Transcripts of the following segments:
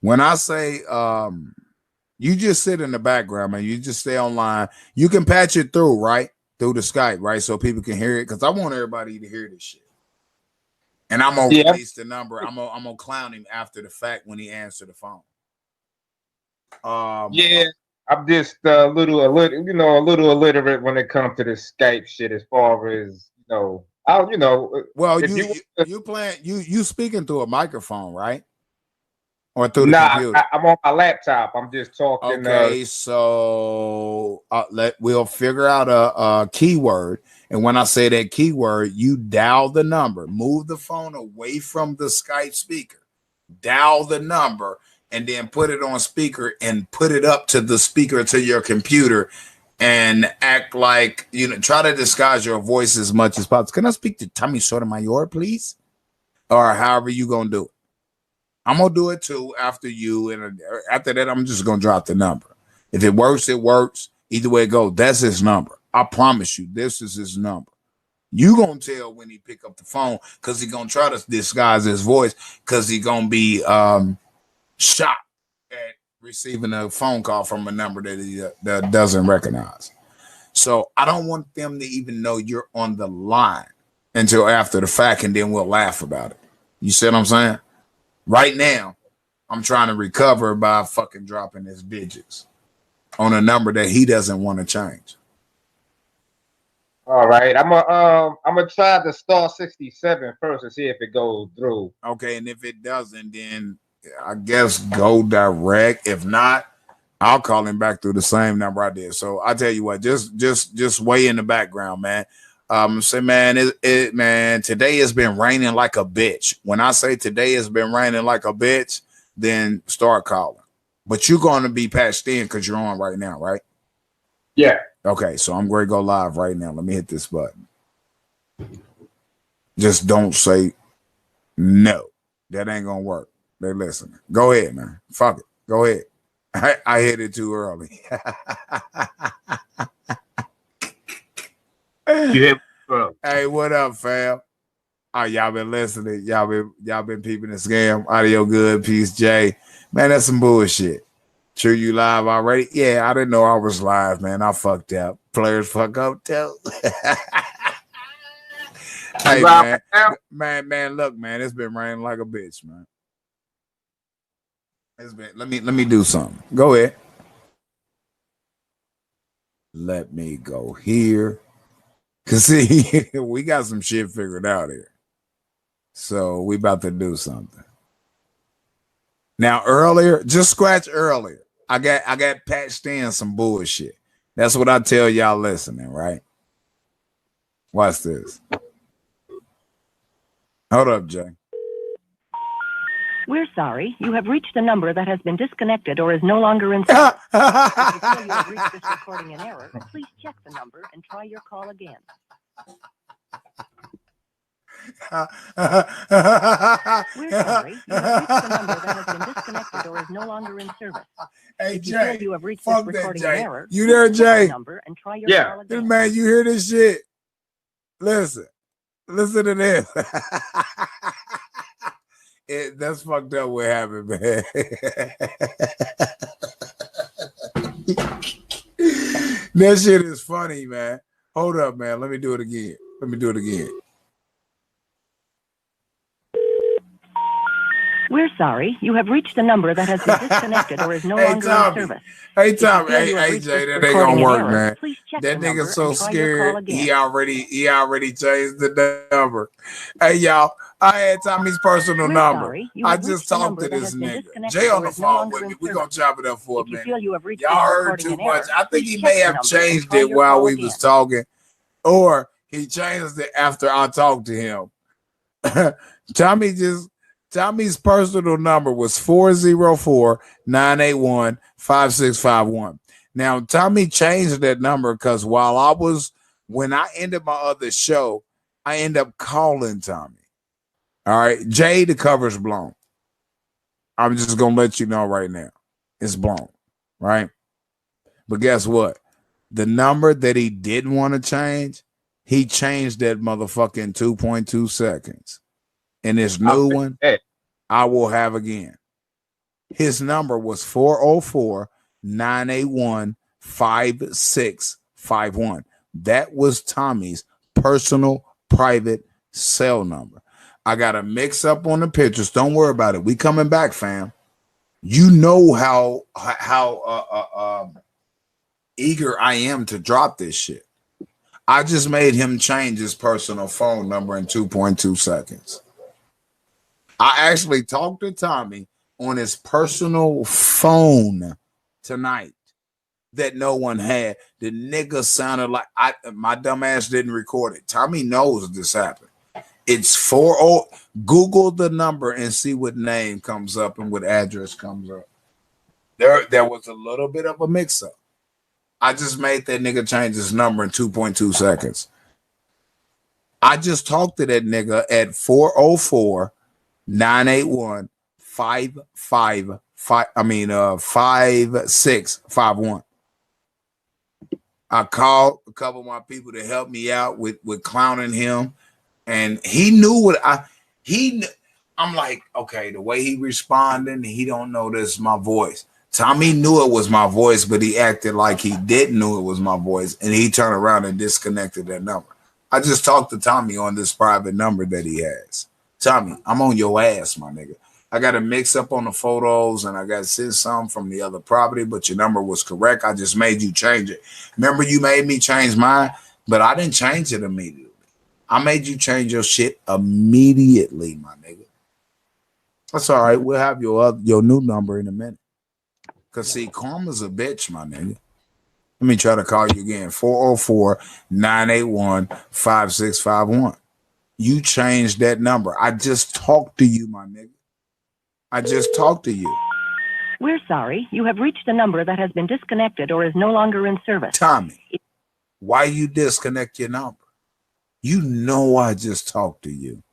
When I say you just sit in the background, man, you just stay online. You can patch it through, right? Through the Skype, right? So people can hear it. Because I want everybody to hear this shit. And I'm gonna release the number. I'm gonna clown him after the fact when he answered the phone. Yeah, I'm just a little illiterate when it comes to this Skype shit. As far as well, you speaking through a microphone, right? Or through the nah, computer? I'm on my laptop. I'm just talking. Okay, so we'll figure out a keyword, and when I say that keyword, you dial the number, move the phone away from the Skype speaker, dial the number, and then put it on speaker and put it up to the speaker to your computer, and act like try to disguise your voice as much as possible. Can I speak to Tommy Sotomayor, please? Or however you gonna do it. I'm gonna do it too after you, and after that, I'm just gonna drop the number. If it works, it works. Either way it goes, that's his number. I promise you, this is his number. You gonna tell when he pick up the phone because he gonna try to disguise his voice because he gonna be shocked at receiving a phone call from a number that he that doesn't recognize. So I don't want them to even know you're on the line until after the fact, and then we'll laugh about it. You see what I'm saying? Right now, I'm trying to recover by fucking dropping his digits on a number that he doesn't want to change. All right, I'm gonna try the star 67 first to see if it goes through. Okay, and if it doesn't, then I guess go direct. If not, I'll call him back through the same number I did. So I tell you what, just way in the background, man. Say, man, man, today has been raining like a bitch. When I say today has been raining like a bitch, then start calling. But you're going to be patched in because you're on right now, right? Yeah. Okay, so I'm going to go live right now. Let me hit this button. Just don't say no. That ain't going to work. They listen. Go ahead, man. Fuck it. Go ahead. I hit it too early. Hey, what up, fam? Oh, y'all been listening. Y'all been peeping the scam. Audio good, peace, Jay. Man, that's some bullshit. Sure you live already? Yeah, I didn't know I was live, man. I fucked up. Players fuck up too. Hey, man, look, man, it's been raining like a bitch, man. It's been. Let me do something. Go ahead. Let me go here. Cause see, we got some shit figured out here. So we about to do something. Now earlier, just scratch earlier. I got patched in some bullshit. That's what I tell y'all listening, right? Watch this. Hold up, Jay. We're sorry. You have reached a number that has been disconnected or is no longer in service. If you feel you have reached this recording in error, please check the number and try your call again. We're sorry. You have reached the number that has been disconnected or is no longer in service. Hey, if you Jay, feel you have reached this recording in error, you there, Jay? The number and try your call again. Man, you hear this shit? Listen to this. That's fucked up what happened, man. That shit is funny, man. Hold up, man. Let me do it again. We're sorry. You have reached a number that has been disconnected or is no longer in service. Hey, Tommy. Hey, Jay, that ain't gonna work, man. That nigga's so scared. He already changed the number. Hey, y'all. I had Tommy's personal number. I just talked to this nigga. Jay on the phone with me. We're gonna chop it up for a minute. Y'all heard too much. I think he may have changed it while we was talking, or he changed it after I talked to him. Tommy's personal number was 404-981-5651. Now, Tommy changed that number because when I ended my other show, I end up calling Tommy. All right. Jay, the cover's blown. I'm just going to let you know right now. It's blown. Right. But guess what? The number that he didn't want to change, he changed that motherfucker in 2.2 seconds. And this new one, I will have again. His number was 404-981-5651. That was Tommy's personal private cell number. I got a mix up on the pictures. Don't worry about it. We coming back, fam. You know how eager I am to drop this shit. I just made him change his personal phone number in 2.2 seconds. I actually talked to Tommy on his personal phone tonight that no one had. The nigga sounded like my dumb ass didn't record it. Tommy knows this happened. It's 40. Google the number and see what name comes up and what address comes up. There was a little bit of a mix-up. I just made that nigga change his number in 2.2 seconds. I just talked to that nigga at 404-981-5651. I called a couple of my people to help me out with clowning him. And he knew I'm like, okay, the way he responded, he don't know this is my voice. Tommy knew it was my voice, but he acted like he didn't know it was my voice. And he turned around and disconnected that number. I just talked to Tommy on this private number that he has. Tommy, I'm on your ass, my nigga. I got to mix up on the photos and I got to send some from the other property, but your number was correct. I just made you change it. Remember you made me change mine, but I didn't change it immediately. I made you change your shit immediately, my nigga. That's all right. We'll have your new number in a minute. Because, see, karma's a bitch, my nigga. Let me try to call you again. 404-981-5651. You changed that number. I just talked to you, my nigga. I just talked to you. We're sorry. You have reached a number that has been disconnected or is no longer in service. Tommy, why you disconnect your number? You know I just talked to you.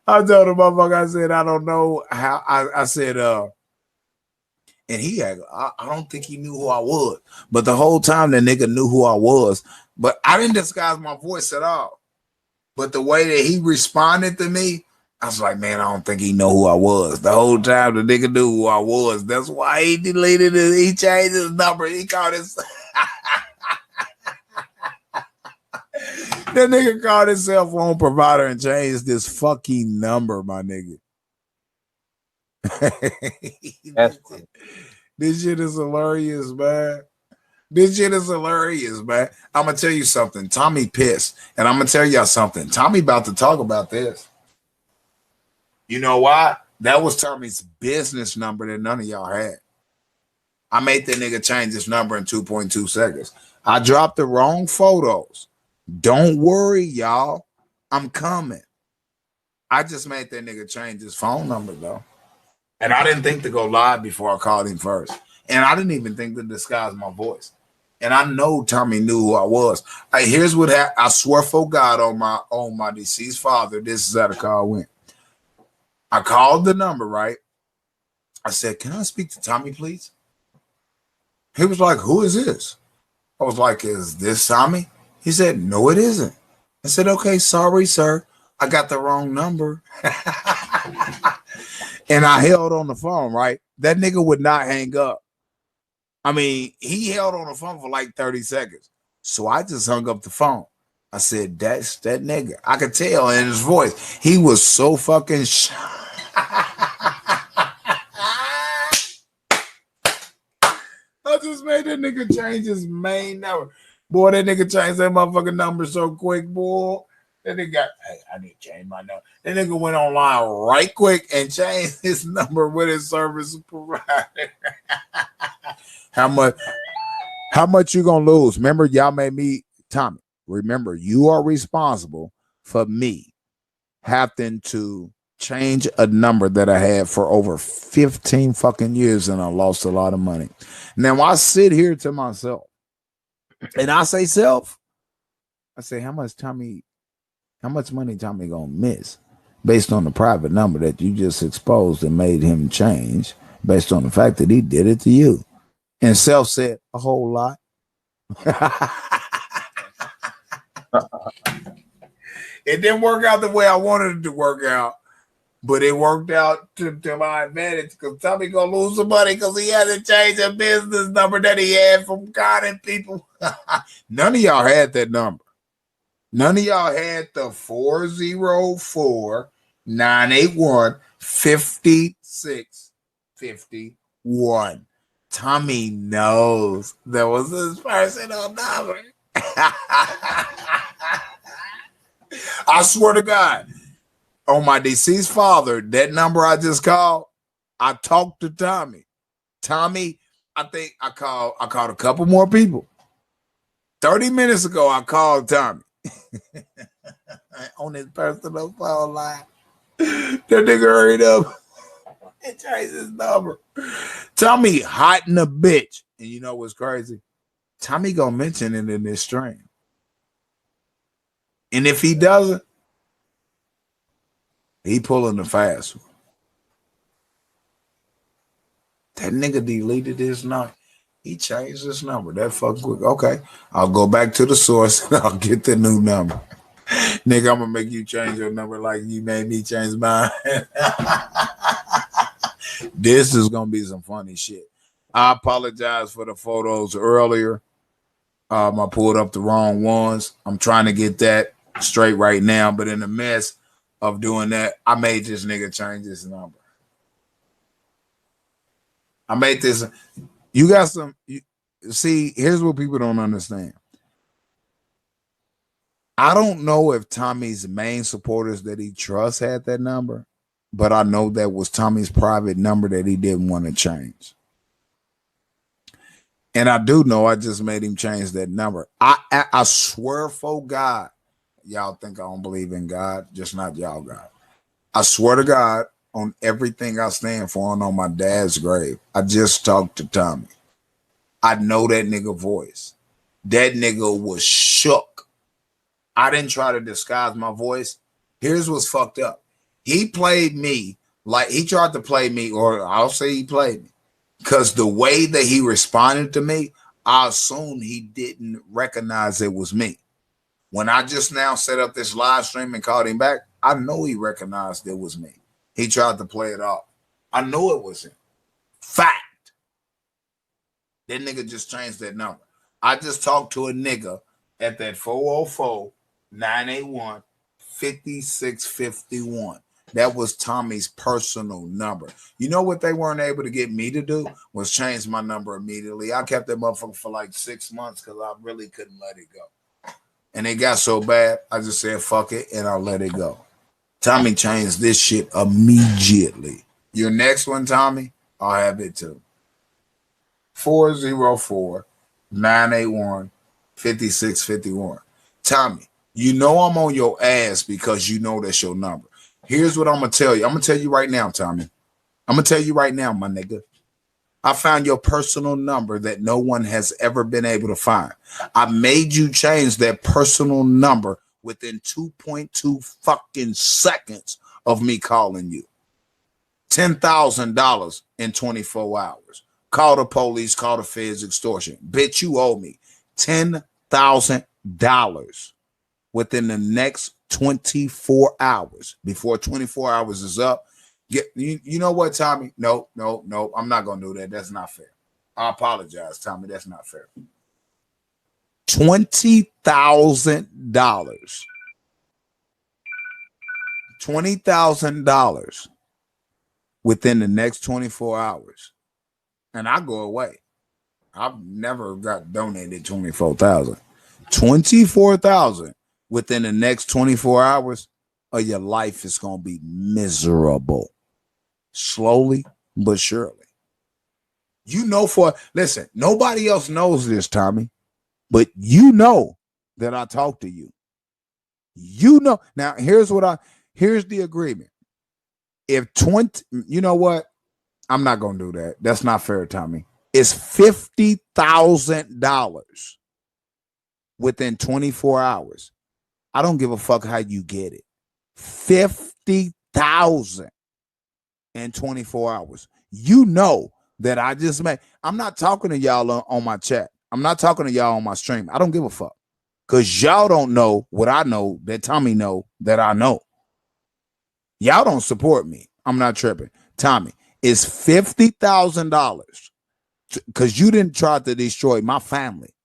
I told the motherfucker, I said, I don't know how. I said, and he had, I don't think he knew who I was. But the whole time the nigga knew who I was. But I didn't disguise my voice at all. But the way that he responded to me, I was like, man, I don't think he know who I was. The whole time the nigga knew who I was. That's why he deleted it. He changed his number. He called his that nigga called his cell phone provider and changed this fucking number, my nigga. This shit is hilarious, man. This shit is hilarious, man. I'm gonna tell you something. Tommy pissed, and I'm gonna tell y'all something. Tommy about to talk about this. You know why? That was Tommy's business number that none of y'all had. I made that nigga change his number in 2.2 seconds. I dropped the wrong photos. Don't worry, y'all. I'm coming. I just made that nigga change his phone number, though. And I didn't think to go live before I called him first. And I didn't even think to disguise my voice. And I know Tommy knew who I was. Here's what happened. I swear for God on my deceased father, this is how the call went. I called the number, right? I said, can I speak to Tommy, please? He was like, who is this? I was like, is this Tommy? He said, no, it isn't. I said, okay, sorry, sir. I got the wrong number. And I held on the phone, right? That nigga would not hang up. I mean, he held on the phone for like 30 seconds. So I just hung up the phone. I said, that's that nigga. I could tell in his voice. He was so fucking I just made that nigga change his main number. Boy, that nigga changed that motherfucking number so quick, boy. That nigga got, hey, I need to change my number. That nigga went online right quick and changed his number with his service provider. How much you gonna lose? Remember, y'all made me, Tommy, remember, you are responsible for me having to change a number that I had for over 15 fucking years and I lost a lot of money. Now I sit here to myself and I say, I say, how much money Tommy gonna miss based on the private number that you just exposed and made him change based on the fact that he did it to you? And Self said, a whole lot. It didn't work out the way I wanted it to work out, but it worked out to my advantage because Tommy gonna lose some money because he had to change a business number that he had from God and people. None of y'all had that number. None of y'all had the 404-981-5651. Tommy knows there was his personal number. I swear to God, on my deceased father, that number I just called, I talked to Tommy. Tommy, I think I called a couple more people. 30 minutes ago, I called Tommy on his personal phone line. That nigga hurried up and changed his number. Tommy hot in a bitch. And you know what's crazy? Tommy gonna mention it in this stream. And if he doesn't, he pulling the fast one. That nigga deleted his number. He changed his number. That fucking quick. Okay, I'll go back to the source and I'll get the new number. Nigga, I'm gonna make you change your number like you made me change mine. This is gonna be some funny shit. I apologize for the photos earlier. I pulled up the wrong ones. I'm trying to get that straight right now, but in the mess of doing that, I made this nigga change his number. I made this. You got some. See, here's what people don't understand. I don't know if Tommy's main supporters that he trusts had that number, but I know that was Tommy's private number that he didn't want to change. And I do know I just made him change that number. I swear for God, y'all think I don't believe in God, just not y'all God. I swear to God on everything I stand for and on my dad's grave. I just talked to Tommy. I know that nigga voice. That nigga was shook. I didn't try to disguise my voice. Here's what's fucked up. He played me like he tried to play me, or I'll say he played me. Because the way that he responded to me, I assumed he didn't recognize it was me. When I just now set up this live stream and called him back, I know he recognized it was me. He tried to play it off. I knew it was him. Fact. That nigga just changed that number. I just talked to a nigga at that 404-981-5651. That was Tommy's personal number. You know what they weren't able to get me to do was change my number immediately. I kept that motherfucker for like 6 months because I really couldn't let it go. And it got so bad, I just said, fuck it, and I'll let it go. Tommy changed this shit immediately. Your next one, Tommy, I'll have it too. 404-981-5651. Tommy, you know I'm on your ass because you know that's your number. Here's what I'm going to tell you. I'm going to tell you right now, Tommy. I'm going to tell you right now, my nigga. I found your personal number that no one has ever been able to find. I made you change that personal number within 2.2 fucking seconds of me calling you. $10,000 in 24 hours. Call the police, call the feds, extortion. Bitch, you owe me $10,000 within the next 24 hours. Before 24 hours is up, you know what, Tommy? No, I'm not going to do that. That's not fair. I apologize, Tommy. That's not fair. $20,000. $20,000 within the next 24 hours. And I go away. I've never got donated 24,000. 24,000 within the next 24 hours, or your life is going to be miserable. Slowly but surely. You know listen, nobody else knows this, Tommy, but you know that I talk to you. You know. Now, here's the agreement. If 20, you know what? I'm not going to do that. That's not fair, Tommy. It's $50,000 within 24 hours. I don't give a fuck how you get it. 50,000 in 24 hours. You know that I just made. I'm not talking to y'all on my chat. I'm not talking to y'all on my stream. I don't give a fuck. Because y'all don't know what I know that Tommy know that I know. Y'all don't support me. I'm not tripping. Tommy, it's $50,000 because you didn't try to destroy my family.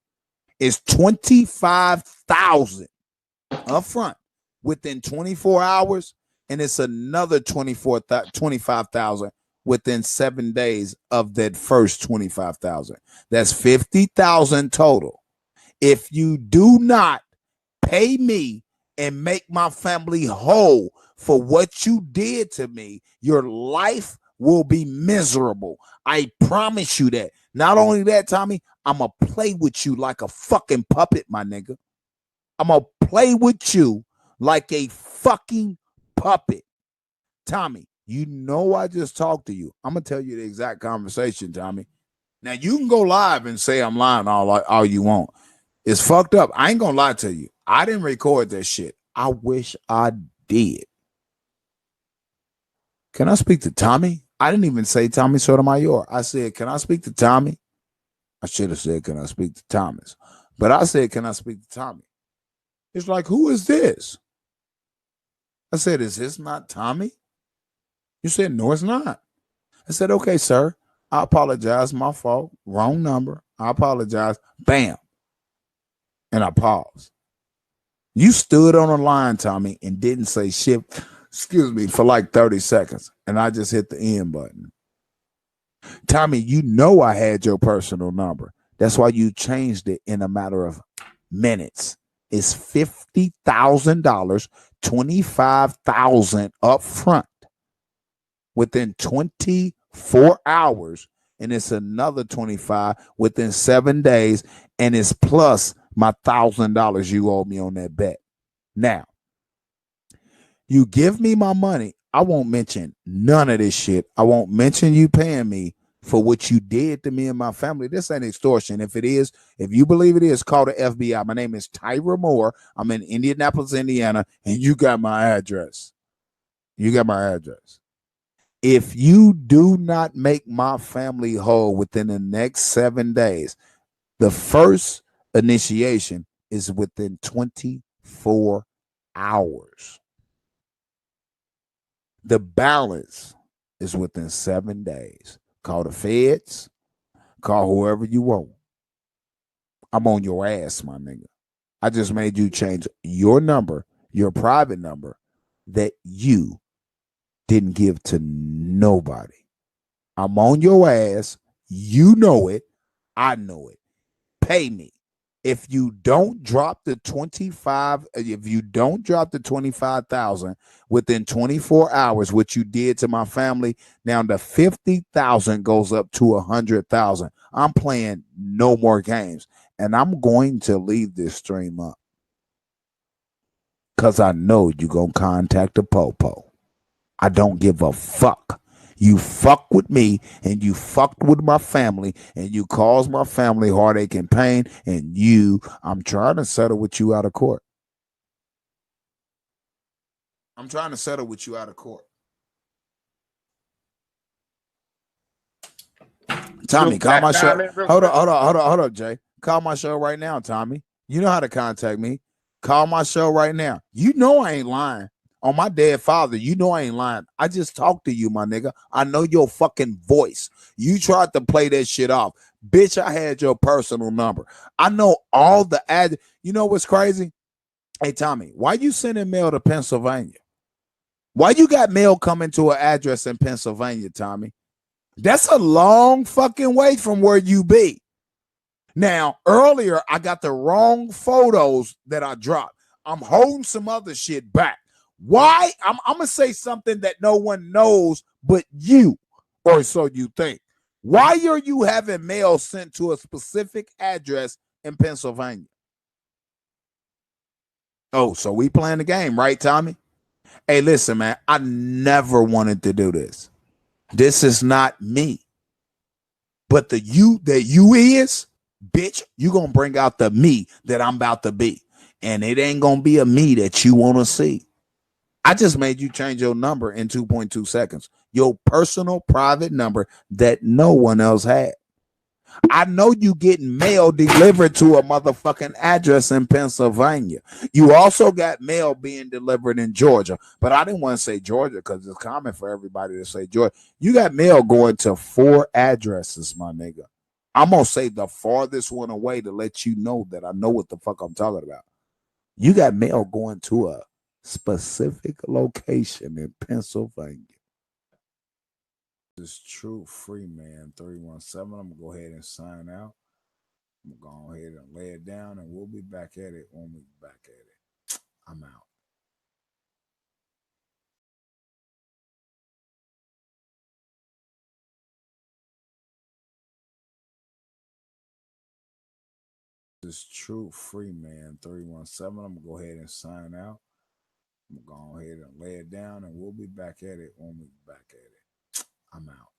It's $25,000 up front within 24 hours, and it's another 25,000 within 7 days of that first 25,000. That's 50,000 total. If you do not pay me and make my family whole for what you did to me, your life will be miserable. I promise you that. Not only that, Tommy, I'm going to play with you like a fucking puppet, my nigga. I'm going to play with you like a fucking puppet. Tommy, you know I just talked to you. I'm going to tell you the exact conversation, Tommy. Now, you can go live and say I'm lying all you want. It's fucked up. I ain't going to lie to you. I didn't record that shit. I wish I did. Can I speak to Tommy? I didn't even say Tommy Sotomayor. I said, can I speak to Tommy? I should have said, can I speak to Thomas? But I said, can I speak to Tommy? It's like, who is this? I said, is this not Tommy? You said, no, it's not. I said, okay, sir. I apologize. My fault. Wrong number. I apologize. Bam. And I paused. You stood on the line, Tommy, and didn't say shit, excuse me, for like 30 seconds. And I just hit the end button. Tommy, you know I had your personal number. That's why you changed it in a matter of minutes. It's $50,000, $25,000 up front within 24 hours. And it's another 25 within 7 days. And it's plus my $1,000 you owe me on that bet. Now, you give me my money. I won't mention none of this shit. I won't mention you paying me for what you did to me and my family. This ain't extortion. If it is, if you believe it is, call the FBI. My name is Tyra Moore. I'm in Indianapolis, Indiana, and you got my address. You got my address. If you do not make my family whole within the next 7 days, the first initiation is within 24 hours. The balance is within 7 days. Call the feds. Call whoever you want. I'm on your ass, my nigga. I just made you change your number, your private number, that you didn't give to nobody. I'm on your ass. You know it. I know it. Pay me. If you don't drop the 25,000 within 24 hours, which you did to my family, now the 50,000 goes up to 100,000. I'm playing no more games, and I'm going to leave this stream up because I know you're going to contact the popo. I don't give a fuck. You fuck with me and you fucked with my family and you caused my family heartache and pain, and I'm trying to settle with you out of court. I'm trying to settle with you out of court. Tommy, call my show. Hold up, Jay. Call my show right now, Tommy. You know how to contact me. Call my show right now. You know I ain't lying. On my dead father, you know I ain't lying. I just talked to you, my nigga. I know your fucking voice. You tried to play that shit off. Bitch, I had your personal number. I know all the ad. You know what's crazy? Hey, Tommy, why you sending mail to Pennsylvania? Why you got mail coming to an address in Pennsylvania, Tommy? That's a long fucking way from where you be. Now, earlier, I got the wrong photos that I dropped. I'm holding some other shit back. Why? I'm going to say something that no one knows but you, or so you think. Why are you having mail sent to a specific address in Pennsylvania? Oh, so we playing the game, right, Tommy? Hey, listen, man, I never wanted to do this. This is not me. But the you that you is, bitch, you going to bring out the me that I'm about to be. And it ain't going to be a me that you want to see. I just made you change your number in 2.2 seconds. Your personal private number that no one else had. I know you getting mail delivered to a motherfucking address in Pennsylvania. You also got mail being delivered in Georgia, but I didn't want to say Georgia because it's common for everybody to say Georgia. You got mail going to 4 addresses, my nigga. I'm gonna say the farthest one away to let you know that I know what the fuck I'm talking about. You got mail going to a specific location in Pennsylvania. This is true, Freeman 317. I'm gonna go ahead and sign out. I'm gonna go ahead and lay it down, and we'll be back at it when we're back at it. I'm out. This is true, Freeman 317. I'm gonna go ahead and sign out. I'm gonna go ahead and lay it down, and we'll be back at it when we're back at it. I'm out.